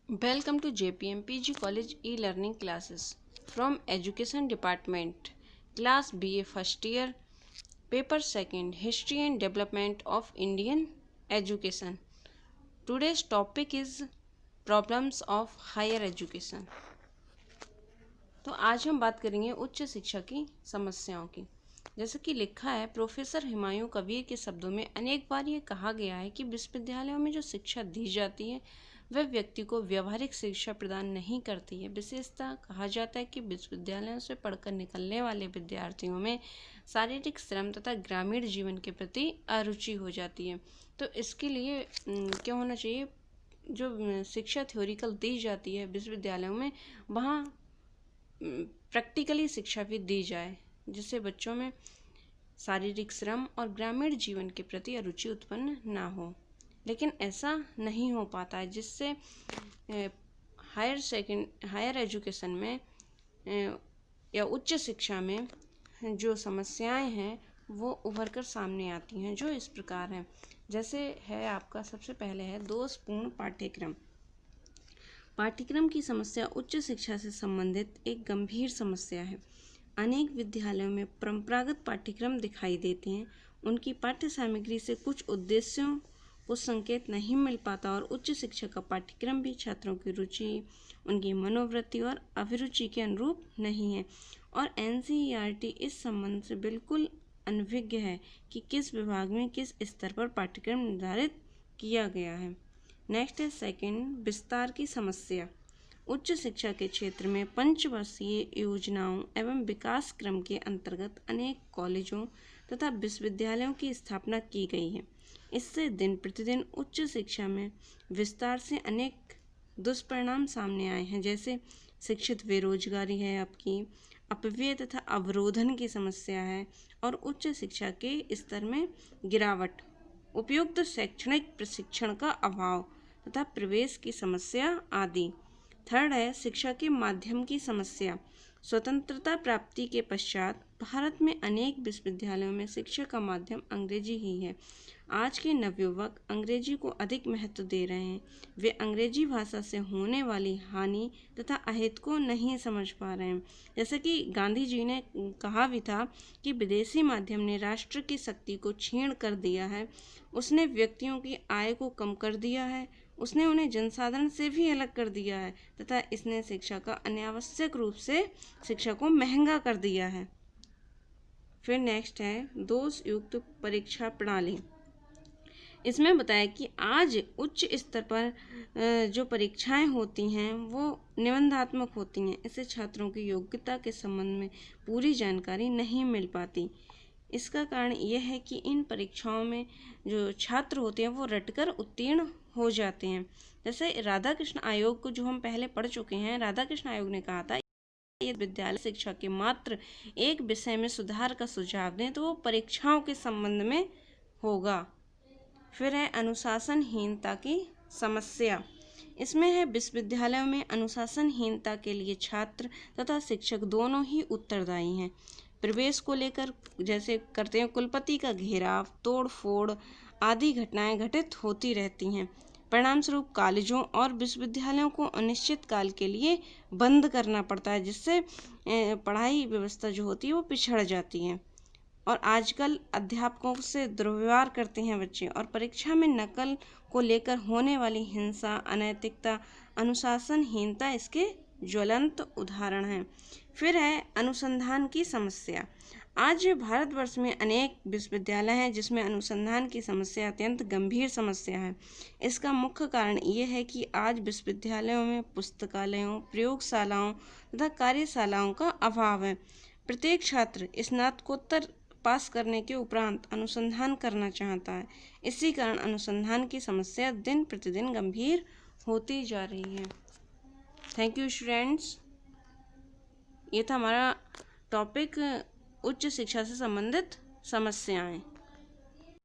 Welcome to JPM PG College e-learning classes from Education Department, Class BA First Year, Paper Second, History and Development of Indian Education. Today's topic is Problems of Higher Education. तो आज हम बात करेंगे उच्च शिक्षा की समस्याओं की। जैसा कि लिखा है, प्रोफेसर हुमायूं कबीर के शब्दों में अनेक बार ये कहा गया है कि विश्वविद्यालयों में जो शिक्षा दी जाती है वह व्यक्ति को व्यावहारिक शिक्षा प्रदान नहीं करती है। विशेषतः कहा जाता है कि विश्वविद्यालयों से पढ़कर निकलने वाले विद्यार्थियों में शारीरिक श्रम तथा ग्रामीण जीवन के प्रति अरुचि हो जाती है। तो इसके लिए क्या होना चाहिए, जो शिक्षा थ्योरिकल दी जाती है विश्वविद्यालयों में, वहाँ प्रैक्टिकली शिक्षा भी दी जाए, जिससे बच्चों में शारीरिक श्रम और ग्रामीण जीवन के प्रति अरुचि उत्पन्न ना हो। लेकिन ऐसा नहीं हो पाता है, जिससे हायर एजुकेशन में या उच्च शिक्षा में जो समस्याएं हैं वो उभर कर सामने आती हैं, जो इस प्रकार हैं। जैसे है आपका, सबसे पहले है दोषपूर्ण पाठ्यक्रम। पाठ्यक्रम की समस्या उच्च शिक्षा से संबंधित एक गंभीर समस्या है। अनेक विद्यालयों में परंपरागत पाठ्यक्रम दिखाई देते हैं। उनकी पाठ्य सामग्री से कुछ उद्देश्यों को संकेत नहीं मिल पाता और उच्च शिक्षा का पाठ्यक्रम भी छात्रों की रुचि, उनकी मनोवृत्ति और अभिरुचि के अनुरूप नहीं है। और NCERT इस संबंध से बिल्कुल अनभिज्ञ है कि किस विभाग में किस स्तर पर पाठ्यक्रम निर्धारित किया गया है। नेक्स्ट है सेकंड, विस्तार की समस्या। उच्च शिक्षा के क्षेत्र में पंचवर्षीय योजनाओं एवं विकास क्रम के अंतर्गत अनेक कॉलेजों तथा विश्वविद्यालयों की स्थापना की गई है। इससे दिन प्रतिदिन उच्च शिक्षा में विस्तार से अनेक दुष्परिणाम सामने आए हैं, जैसे शिक्षित बेरोजगारी है, आपकी अपव्यय तथा अवरोधन की समस्या है, और उच्च शिक्षा के स्तर में गिरावट, उपयुक्त शैक्षणिक प्रशिक्षण का अभाव तथा प्रवेश की समस्या आदि। थर्ड है शिक्षा के माध्यम की समस्या। स्वतंत्रता प्राप्ति के पश्चात भारत में अनेक विश्वविद्यालयों में शिक्षा का माध्यम अंग्रेजी ही है। आज के नवयुवक अंग्रेजी को अधिक महत्व दे रहे हैं। वे अंग्रेजी भाषा से होने वाली हानि तथा अहित को नहीं समझ पा रहे हैं। जैसे कि गांधी जी ने कहा भी था कि विदेशी माध्यम ने राष्ट्र की शक्ति को क्षीण कर दिया है, उसने व्यक्तियों की आय को कम कर दिया है, उसने उन्हें जनसाधारण से भी अलग कर दिया है तथा इसने शिक्षा का अनावश्यक रूप से शिक्षा को महंगा कर दिया है। फिर नेक्स्ट है दोष युक्त परीक्षा प्रणाली। इसमें बताया कि आज उच्च स्तर पर जो परीक्षाएं होती हैं वो निबंधात्मक होती हैं। इससे छात्रों की योग्यता के संबंध में पूरी जानकारी नहीं मिल पाती। इसका कारण यह है कि इन परीक्षाओं में जो छात्र होते हैं वो रटकर उत्तीर्ण हो जाते हैं। जैसे राधाकृष्ण आयोग को जो हम पहले पढ़ चुके हैं, राधाकृष्ण आयोग ने कहा था यदि विद्यालय शिक्षा के मात्र एक विषय में सुधार का सुझाव दें तो वो परीक्षाओं के संबंध में होगा। फिर है अनुशासनहीनता की समस्या। इसमें है विश्वविद्यालयों में अनुशासनहीनता के लिए छात्र तथा शिक्षक दोनों ही उत्तरदायी हैं। प्रवेश को लेकर जैसे करते हैं कुलपति का घेराव, तोड़ फोड़ आदि घटनाएं घटित होती रहती हैं। परिणाम स्वरूप कॉलेजों और विश्वविद्यालयों को अनिश्चित काल के लिए बंद करना पड़ता है, जिससे पढ़ाई व्यवस्था जो होती है वो पिछड़ जाती है। और आजकल अध्यापकों से दुर्व्यवहार करते हैं बच्चे, और परीक्षा में नकल को लेकर होने वाली हिंसा, अनैतिकता, अनुशासनहीनता इसके ज्वलंत उदाहरण हैं। फिर है अनुसंधान की समस्या। आज भारतवर्ष में अनेक विश्वविद्यालय हैं जिसमें अनुसंधान की समस्या अत्यंत गंभीर समस्या है। इसका मुख्य कारण ये है कि आज विश्वविद्यालयों में पुस्तकालयों, प्रयोगशालाओं तथा कार्यशालाओं का अभाव है। प्रत्येक छात्र स्नातकोत्तर पास करने के उपरांत अनुसंधान करना चाहता है। इसी कारण अनुसंधान की समस्या दिन प्रतिदिन गंभीर होती जा रही है। Thank you students. ये था हमारा टॉपिक उच्च शिक्षा से संबंधित समस्याएं।